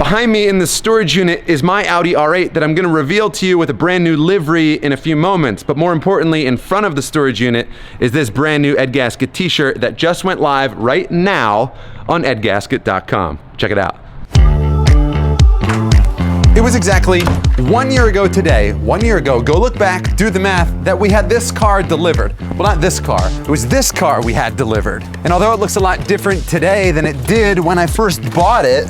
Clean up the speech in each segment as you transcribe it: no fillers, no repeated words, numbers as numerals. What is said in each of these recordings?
Behind me in the storage unit is my Audi R8 that I'm gonna reveal to you with a brand new livery in a few moments. But more importantly, in front of the storage unit is this brand new Ed Gasket t-shirt that just went live right now on edgasket.com. Check it out. It was exactly 1 year ago today, 1 year ago, go look back, do the math, that we had this car delivered. Well, not this car, it was this car we had delivered. And although it looks a lot different today than it did when I first bought it,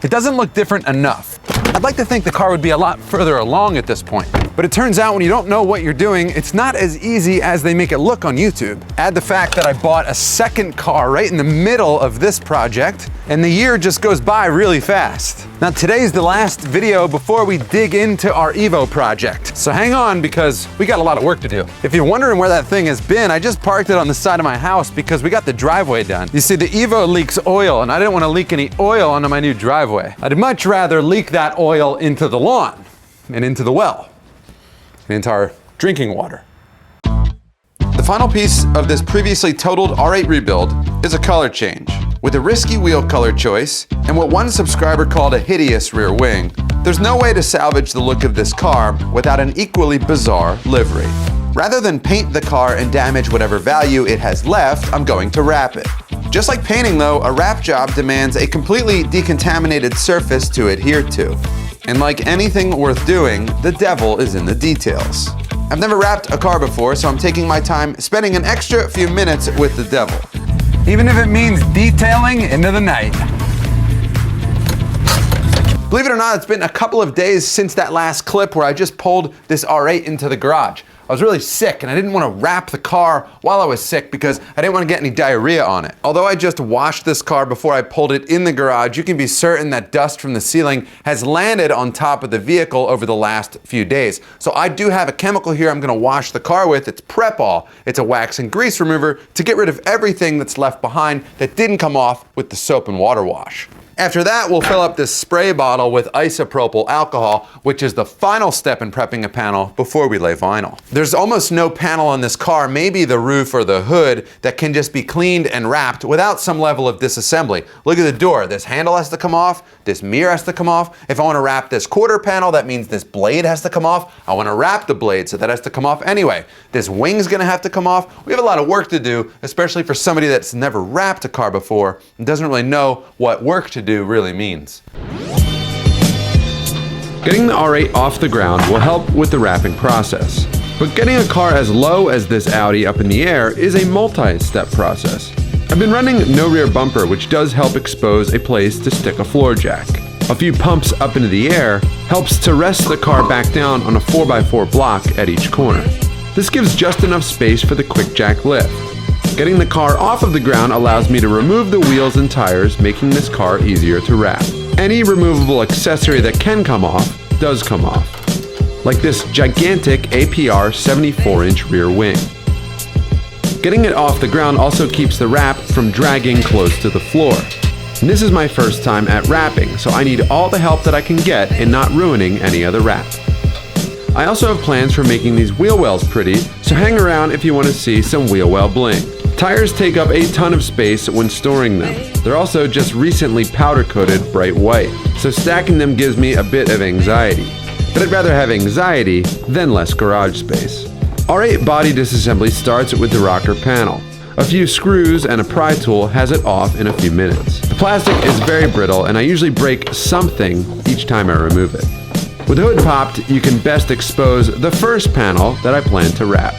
it doesn't look different enough. I'd like to think the car would be a lot further along at this point. But it turns out when you don't know what you're doing, it's not as easy as they make it look on YouTube. Add the fact that I bought a second car right in the middle of this project, and the year just goes by really fast. Now today's the last video before we dig into our Evo project. So hang on because we got a lot of work to do. If you're wondering where that thing has been, I just parked it on the side of my house because we got the driveway done. You see, the Evo leaks oil and I didn't want to leak any oil onto my new driveway. I'd much rather leak that oil into the lawn and into the well and into our drinking water. The final piece of this previously totaled R8 rebuild is a color change. With a risky wheel color choice and what one subscriber called a hideous rear wing, there's no way to salvage the look of this car without an equally bizarre livery. Rather than paint the car and damage whatever value it has left, I'm going to wrap it. Just like painting though, a wrap job demands a completely decontaminated surface to adhere to. And like anything worth doing, the devil is in the details. I've never wrapped a car before, so I'm taking my time spending an extra few minutes with the devil. Even if it means detailing into the night. Believe it or not, it's been a couple of days since that last clip where I just pulled this R8 into the garage. I was really sick and I didn't want to wrap the car while I was sick because I didn't want to get any diarrhea on it. Although I just washed this car before I pulled it in the garage, you can be certain that dust from the ceiling has landed on top of the vehicle over the last few days. So I do have a chemical here I'm going to wash the car with. It's Prep-All. It's a wax and grease remover to get rid of everything that's left behind that didn't come off with the soap and water wash. After that, we'll fill up this spray bottle with isopropyl alcohol, which is the final step in prepping a panel before we lay vinyl. There's almost no panel on this car, maybe the roof or the hood, that can just be cleaned and wrapped without some level of disassembly. Look at the door. This handle has to come off. This mirror has to come off. If I want to wrap this quarter panel, that means this blade has to come off. I want to wrap the blade, so that has to come off anyway. This wing's going to have to come off. We have a lot of work to do, especially for somebody that's never wrapped a car before and doesn't really know what work to do really means. Getting the R8 off the ground will help with the wrapping process. But getting a car as low as this Audi up in the air is a multi-step process. I've been running no rear bumper, which does help expose a place to stick a floor jack. A few pumps up into the air helps to rest the car back down on a 4x4 block at each corner. This gives just enough space for the quick jack lift. Getting the car off of the ground allows me to remove the wheels and tires, making this car easier to wrap. Any removable accessory that can come off does come off, like this gigantic APR 74-inch rear wing. Getting it off the ground also keeps the wrap from dragging close to the floor. And this is my first time at wrapping, so I need all the help that I can get in not ruining any other wrap. I also have plans for making these wheel wells pretty, so hang around if you want to see some wheel well bling. Tires take up a ton of space when storing them. They're also just recently powder coated bright white, so stacking them gives me a bit of anxiety. But I'd rather have anxiety than less garage space. R8 body disassembly starts with the rocker panel. A few screws and a pry tool has it off in a few minutes. The plastic is very brittle and I usually break something each time I remove it. With the hood popped, you can best expose the first panel that I plan to wrap.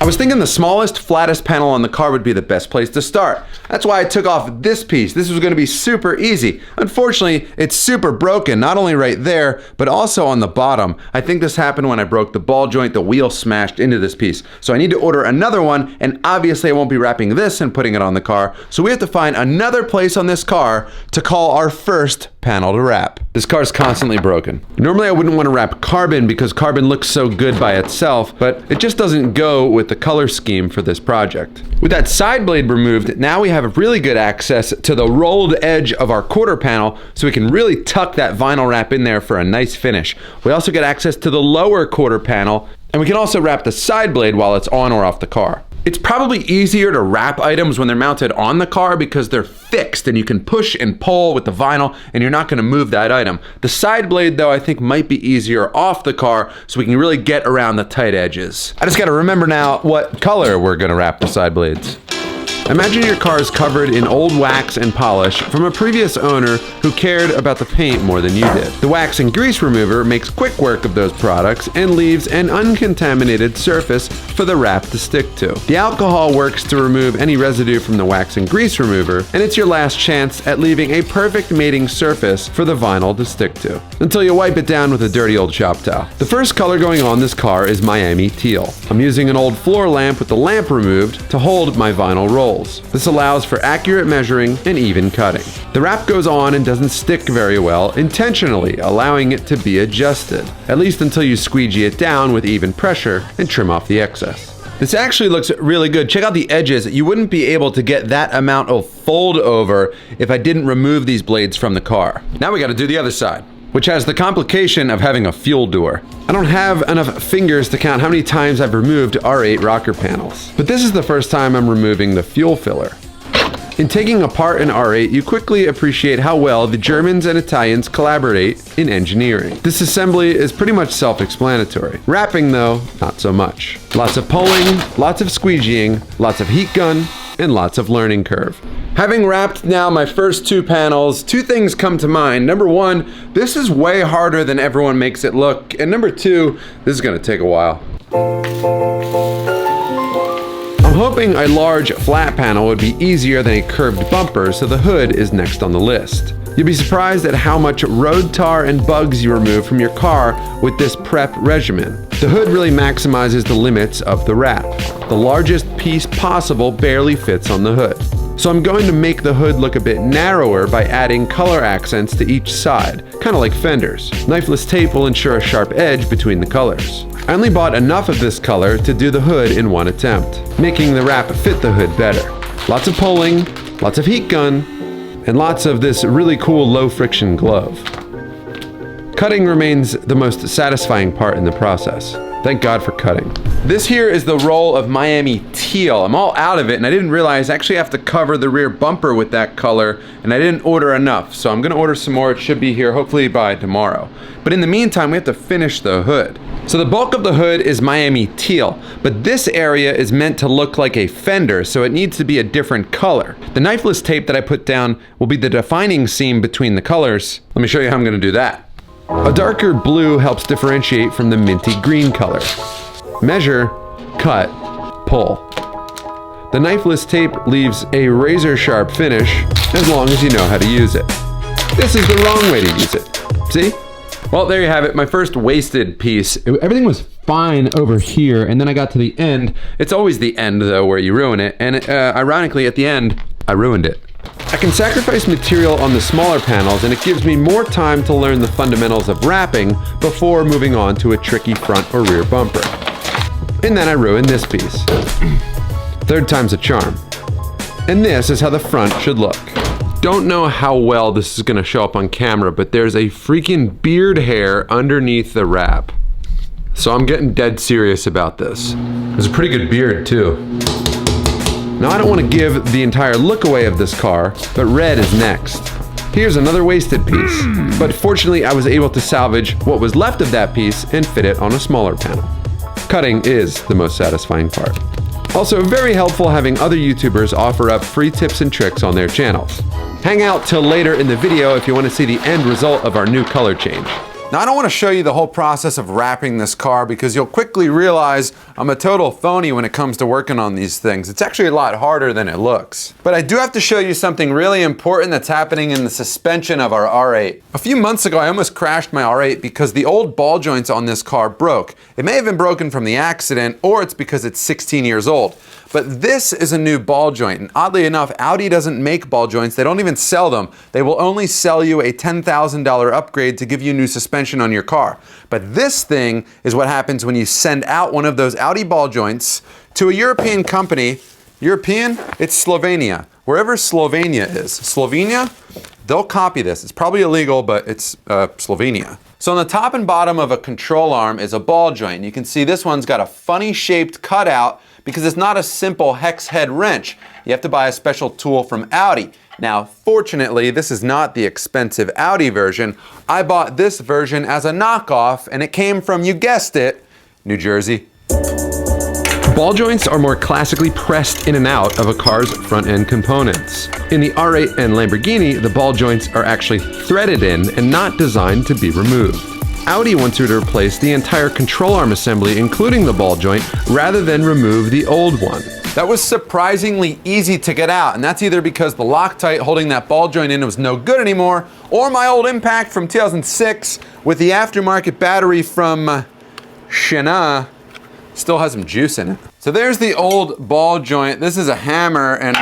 I was thinking the smallest, flattest panel on the car would be the best place to start. That's why I took off this piece. This was going to be super easy. Unfortunately, it's super broken, not only right there, but also on the bottom. I think this happened when I broke the ball joint. The wheel smashed into this piece. So I need to order another one, and obviously I won't be wrapping this and putting it on the car. So we have to find another place on this car to call our first panel to wrap. This car is constantly broken. Normally I wouldn't want to wrap carbon because carbon looks so good by itself, but it just doesn't go with the color scheme for this project. With that side blade removed, now we have really good access to the rolled edge of our quarter panel, so we can really tuck that vinyl wrap in there for a nice finish. We also get access to the lower quarter panel, and we can also wrap the side blade while it's on or off the car. It's probably easier to wrap items when they're mounted on the car because they're fixed and you can push and pull with the vinyl and you're not going to move that item. The side blade though I think might be easier off the car so we can really get around the tight edges. I just got to remember now what color we're going to wrap the side blades. Imagine your car is covered in old wax and polish from a previous owner who cared about the paint more than you did. The wax and grease remover makes quick work of those products and leaves an uncontaminated surface for the wrap to stick to. The alcohol works to remove any residue from the wax and grease remover, and it's your last chance at leaving a perfect mating surface for the vinyl to stick to, until you wipe it down with a dirty old shop towel. The first color going on this car is Miami Teal. I'm using an old floor lamp with the lamp removed to hold my vinyl roll. This allows for accurate measuring and even cutting. The wrap goes on and doesn't stick very well, intentionally allowing it to be adjusted, at least until you squeegee it down with even pressure and trim off the excess. This actually looks really good. Check out the edges. You wouldn't be able to get that amount of fold over if I didn't remove these blades from the car. Now we got to do the other side, which has the complication of having a fuel door. I don't have enough fingers to count how many times I've removed R8 rocker panels, but this is the first time I'm removing the fuel filler. In taking apart an R8, you quickly appreciate how well the Germans and Italians collaborate in engineering. Disassembly is pretty much self-explanatory. Wrapping, though, not so much. Lots of pulling, lots of squeegeeing, lots of heat gun, and lots of learning curve. Having wrapped now my first two panels, two things come to mind. Number one, this is way harder than everyone makes it look. And number two, this is gonna take a while. I'm hoping a large flat panel would be easier than a curved bumper, so the hood is next on the list. You'll be surprised at how much road tar and bugs you remove from your car with this prep regimen. The hood really maximizes the limits of the wrap. The largest piece possible barely fits on the hood. So I'm going to make the hood look a bit narrower by adding color accents to each side, kind of like fenders. Knifeless tape will ensure a sharp edge between the colors. I only bought enough of this color to do the hood in one attempt, making the wrap fit the hood better. Lots of pulling, lots of heat gun, and lots of this really cool low friction glove. Cutting remains the most satisfying part in the process. Thank God for cutting. This here is the roll of Miami Teal. I'm all out of it and I didn't realize I actually have to cover the rear bumper with that color and I didn't order enough. So I'm gonna order some more. It should be here hopefully by tomorrow. But in the meantime, we have to finish the hood. So the bulk of the hood is Miami Teal, but this area is meant to look like a fender, so it needs to be a different color. The knifeless tape that I put down will be the defining seam between the colors. Let me show you how I'm gonna do that. A darker blue helps differentiate from the minty green color. Measure, cut, pull. The knifeless tape leaves a razor sharp finish as long as you know how to use it. This is the wrong way to use it. See? Well, there you have it, my first wasted piece. Everything was fine over here, and then I got to the end. It's always the end, though, where you ruin it, and ironically, at the end, I ruined it. I can sacrifice material on the smaller panels, and it gives me more time to learn the fundamentals of wrapping before moving on to a tricky front or rear bumper. And then I ruined this piece. Third time's a charm. And this is how the front should look. Don't know how well this is gonna show up on camera, but there's a freaking beard hair underneath the wrap. So I'm getting dead serious about this. There's a pretty good beard too. Now I don't want to give the entire look away of this car, but red is next. Here's another wasted piece, but fortunately I was able to salvage what was left of that piece and fit it on a smaller panel. Cutting is the most satisfying part. Also very helpful having other YouTubers offer up free tips and tricks on their channels. Hang out till later in the video if you want to see the end result of our new color change. Now I don't want to show you the whole process of wrapping this car because you'll quickly realize I'm a total phony when it comes to working on these things. It's actually a lot harder than it looks. But I do have to show you something really important that's happening in the suspension of our R8. A few months ago I almost crashed my R8 because the old ball joints on this car broke. It may have been broken from the accident or it's because it's 16 years old. But this is a new ball joint, and oddly enough, Audi doesn't make ball joints. They don't even sell them. They will only sell you a $10,000 upgrade to give you new suspension on your car. But this thing is what happens when you send out one of those Audi ball joints to a European company. European? It's Slovenia. Wherever Slovenia is. Slovenia? They'll copy this. It's probably illegal, but it's Slovenia. So on the top and bottom of a control arm is a ball joint. You can see this one's got a funny shaped cutout because it's not a simple hex head wrench. You have to buy a special tool from Audi. Now, fortunately, this is not the expensive Audi version. I bought this version as a knockoff, and it came from, you guessed it, New Jersey. Ball joints are more classically pressed in and out of a car's front end components. In the R8 and Lamborghini, the ball joints are actually threaded in and not designed to be removed. Audi wants you to replace the entire control arm assembly, including the ball joint, rather than remove the old one. That was surprisingly easy to get out, and that's either because the Loctite holding that ball joint in was no good anymore, or my old Impact from 2006 with the aftermarket battery from Chanel still has some juice in it. So there's the old ball joint. This is a hammer, and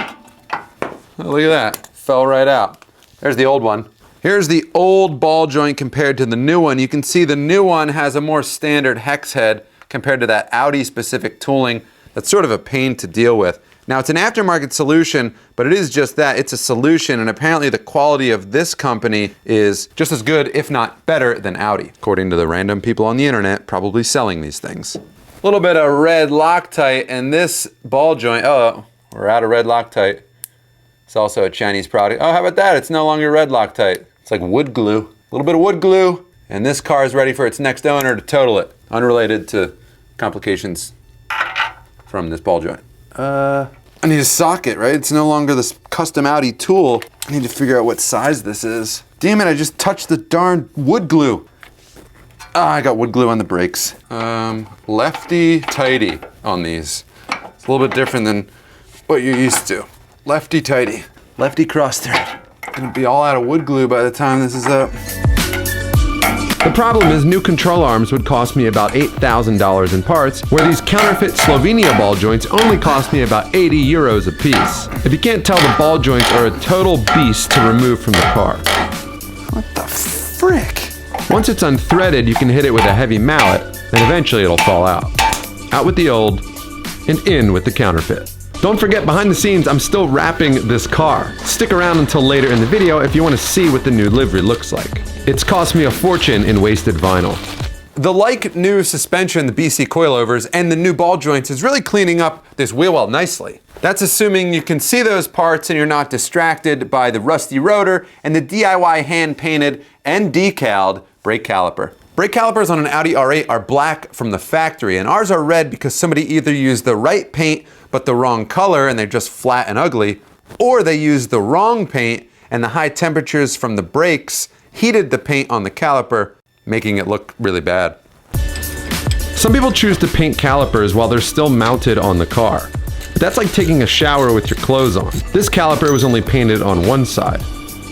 oh, look at that, fell right out. There's the old one. Here's the old ball joint compared to the new one. You can see the new one has a more standard hex head compared to that Audi specific tooling. That's sort of a pain to deal with. Now, it's an aftermarket solution, but it is just that. It's a solution, and apparently the quality of this company is just as good, if not better, than Audi, according to the random people on the internet probably selling these things. A little bit of red Loctite, and this ball joint, oh, we're out of red Loctite. It's also a Chinese product. Oh, how about that? It's no longer red Loctite. It's like wood glue. A little bit of wood glue, and this car is ready for its next owner to total it, unrelated to complications from this ball joint. I need a socket, right? It's no longer this custom Audi tool. I need to figure out what size this is. Damn it, I just touched the darn wood glue. Ah, I got wood glue on the brakes. Lefty tighty on these. It's a little bit different than what you're used to. Lefty tighty, lefty cross thread. Gonna be all out of wood glue by the time this is up. The problem is new control arms would cost me about $8,000 in parts, where these counterfeit Slovenia ball joints only cost me about 80 euros a piece. If you can't tell, the ball joints are a total beast to remove from the car. What the frick? Once it's unthreaded, you can hit it with a heavy mallet, and eventually it'll fall out. Out with the old, and in with the counterfeit. Don't forget, behind the scenes, I'm still wrapping this car. Stick around until later in the video if you want to see what the new livery looks like. It's cost me a fortune in wasted vinyl. The like-new suspension, the BC coilovers, and the new ball joints is really cleaning up this wheel well nicely. That's assuming you can see those parts and you're not distracted by the rusty rotor and the DIY hand-painted and decaled brake caliper. Brake calipers on an Audi R8 are black from the factory, and ours are red because somebody either used the right paint but the wrong color and they're just flat and ugly, or they used the wrong paint and the high temperatures from the brakes heated the paint on the caliper, making it look really bad. Some people choose to paint calipers while they're still mounted on the car. But that's like taking a shower with your clothes on. This caliper was only painted on one side.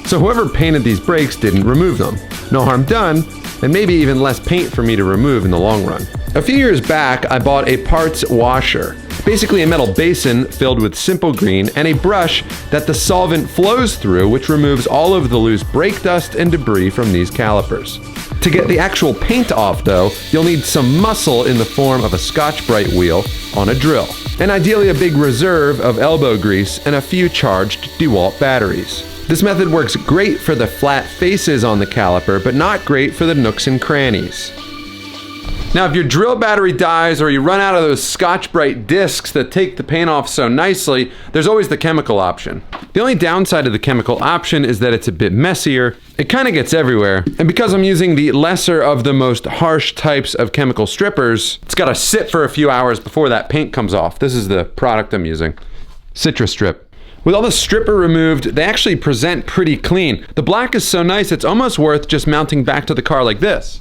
So whoever painted these brakes didn't remove them. No harm done, and maybe even less paint for me to remove in the long run. A few years back, I bought a parts washer. Basically a metal basin filled with simple green and a brush that the solvent flows through, which removes all of the loose brake dust and debris from these calipers. To get the actual paint off though, you'll need some muscle in the form of a Scotch-Brite wheel on a drill, and ideally a big reserve of elbow grease and a few charged DeWalt batteries. This method works great for the flat faces on the caliper, but not great for the nooks and crannies. Now, if your drill battery dies or you run out of those Scotch-Brite discs that take the paint off so nicely, there's always the chemical option. The only downside of the chemical option is that it's a bit messier. It kind of gets everywhere. And because I'm using the lesser of the most harsh types of chemical strippers, it's got to sit for a few hours before that paint comes off. This is the product I'm using. Citrus Strip. With all the stripper removed, they actually present pretty clean. The black is so nice, it's almost worth just mounting back to the car like this.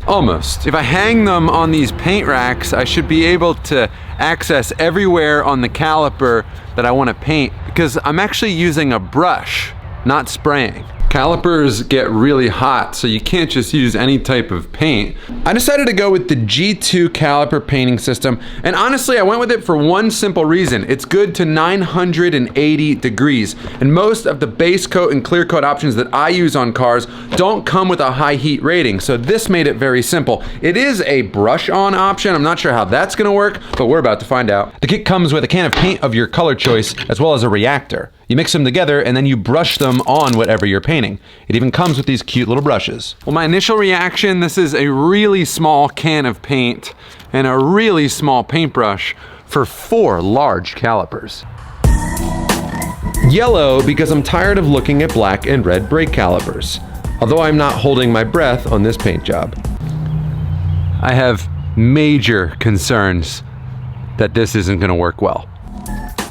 Almost. If I hang them on these paint racks, I should be able to access everywhere on the caliper that I want to paint, because I'm actually using a brush, not spraying. Calipers get really hot, so you can't just use any type of paint. I decided to go with the G2 caliper painting system, and honestly, I went with it for one simple reason. It's good to 980 degrees, and most of the base coat and clear coat options that I use on cars don't come with a high heat rating, so this made it very simple. It is a brush on option. I'm not sure how that's gonna work, but we're about to find out. The kit comes with a can of paint of your color choice, as well as a reactor. You mix them together and then you brush them on whatever you're painting. It even comes with these cute little brushes. Well, my initial reaction, this is a really small can of paint and a really small paintbrush for 4 large calipers. Yellow because I'm tired of looking at black and red brake calipers, although I'm not holding my breath on this paint job. I have major concerns that this isn't going to work well.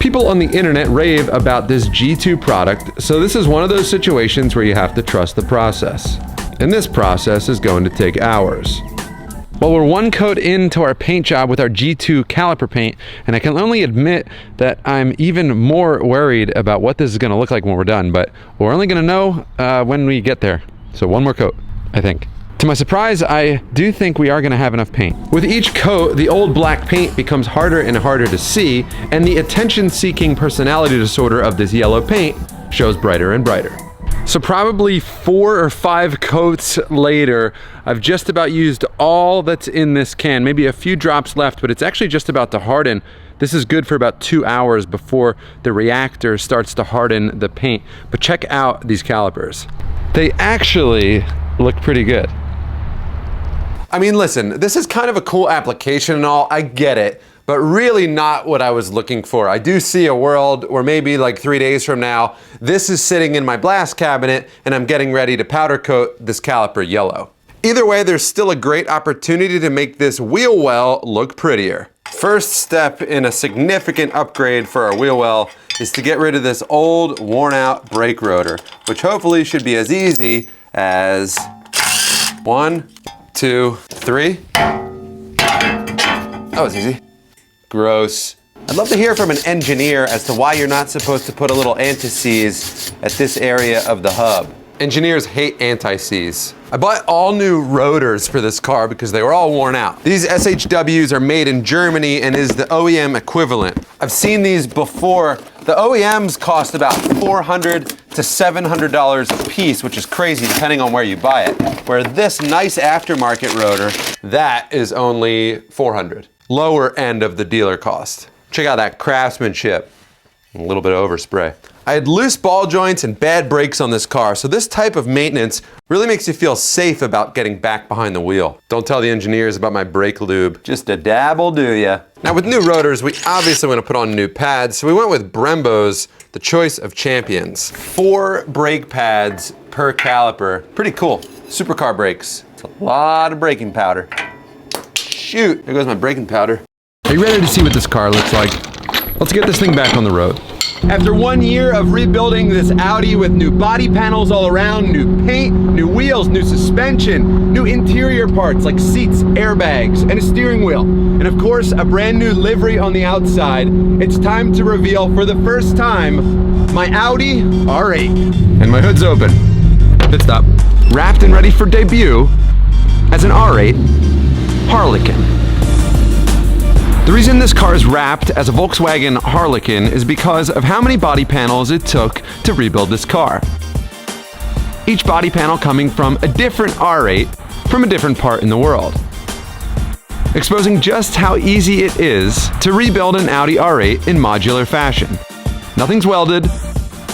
People on the internet rave about this G2 product, so this is one of those situations where you have to trust the process. And this process is going to take hours. Well, we're 1 coat into our paint job with our G2 caliper paint, and I can only admit that I'm even more worried about what this is gonna look like when we're done, but we're only gonna know when we get there. So 1 more coat, I think. To my surprise, I do think we are gonna have enough paint. With each coat, the old black paint becomes harder and harder to see, and the attention-seeking personality disorder of this yellow paint shows brighter and brighter. So probably 4 or 5 coats later, I've just about used all that's in this can, maybe a few drops left, but it's actually just about to harden. This is good for about 2 hours before the reactor starts to harden the paint. But check out these calipers. They actually look pretty good. I mean, listen, this is kind of a cool application and all, I get it, but really not what I was looking for. I do see a world where maybe like 3 days from now, this is sitting in my blast cabinet and I'm getting ready to powder coat this caliper yellow. Either way, there's still a great opportunity to make this wheel well look prettier. First step in a significant upgrade for our wheel well is to get rid of this old worn out brake rotor, which hopefully should be as easy as 1, 2, 3. That was easy. Gross. I'd love to hear from an engineer as to why you're not supposed to put a little anti-seize at this area of the hub. Engineers hate anti-seize. I bought all new rotors for this car because they were all worn out. These SHWs are made in Germany and is the OEM equivalent. I've seen these before. The OEMs cost about $400 to $700 a piece, which is crazy depending on where you buy it. Where this nice aftermarket rotor, that is only $400. Lower end of the dealer cost. Check out that craftsmanship. A little bit of overspray. I had loose ball joints and bad brakes on this car, so this type of maintenance really makes you feel safe about getting back behind the wheel. Don't tell the engineers about my brake lube. Just a dab will do ya. Now with new rotors, we obviously want to put on new pads, so we went with Brembo's, the choice of champions. 4 brake pads per caliper. Pretty cool. Supercar brakes. It's a lot of braking powder. Shoot, there goes my braking powder. Are you ready to see what this car looks like? Let's get this thing back on the road. After 1 year of rebuilding this Audi with new body panels all around, new paint, new wheels, new suspension, new interior parts like seats, airbags, and a steering wheel, and of course a brand new livery on the outside, it's time to reveal for the first time my Audi R8. And my hood's open. Pit stop. Wrapped and ready for debut as an R8 Harlequin. The reason this car is wrapped as a Volkswagen Harlequin is because of how many body panels it took to rebuild this car. Each body panel coming from a different R8 from a different part in the world. Exposing just how easy it is to rebuild an Audi R8 in modular fashion. Nothing's welded,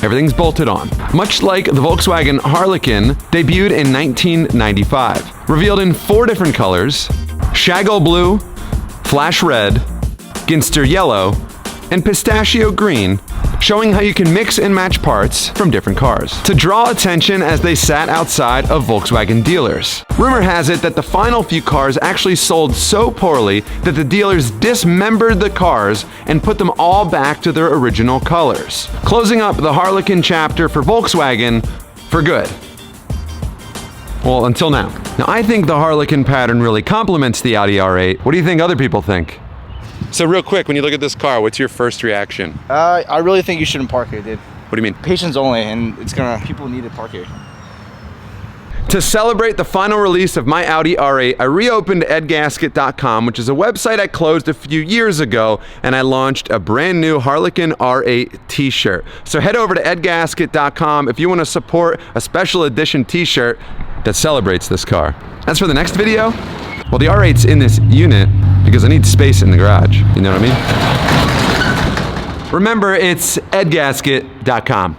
everything's bolted on. Much like the Volkswagen Harlequin debuted in 1995. Revealed in 4 different colors: Shaggle Blue, Flash Red, Ginster Yellow, and Pistachio Green, showing how you can mix and match parts from different cars to draw attention as they sat outside of Volkswagen dealers. Rumor has it that the final few cars actually sold so poorly that the dealers dismembered the cars and put them all back to their original colors, closing up the Harlequin chapter for Volkswagen for good. Well, until now. Now, I think the Harlequin pattern really complements the Audi R8. What do you think other people think? So real quick, when you look at this car, what's your first reaction? I really think you shouldn't park here, dude. What do you mean? Patience only, and people need to park here. To celebrate the final release of my Audi R8, I reopened edgasket.com, which is a website I closed a few years ago, and I launched a brand new Harlequin R8 t-shirt. So head over to edgasket.com if you want to support a special edition t-shirt that celebrates this car. As for the next video, well, the R8's in this unit because I need space in the garage. You know what I mean? Remember, it's edgasket.com.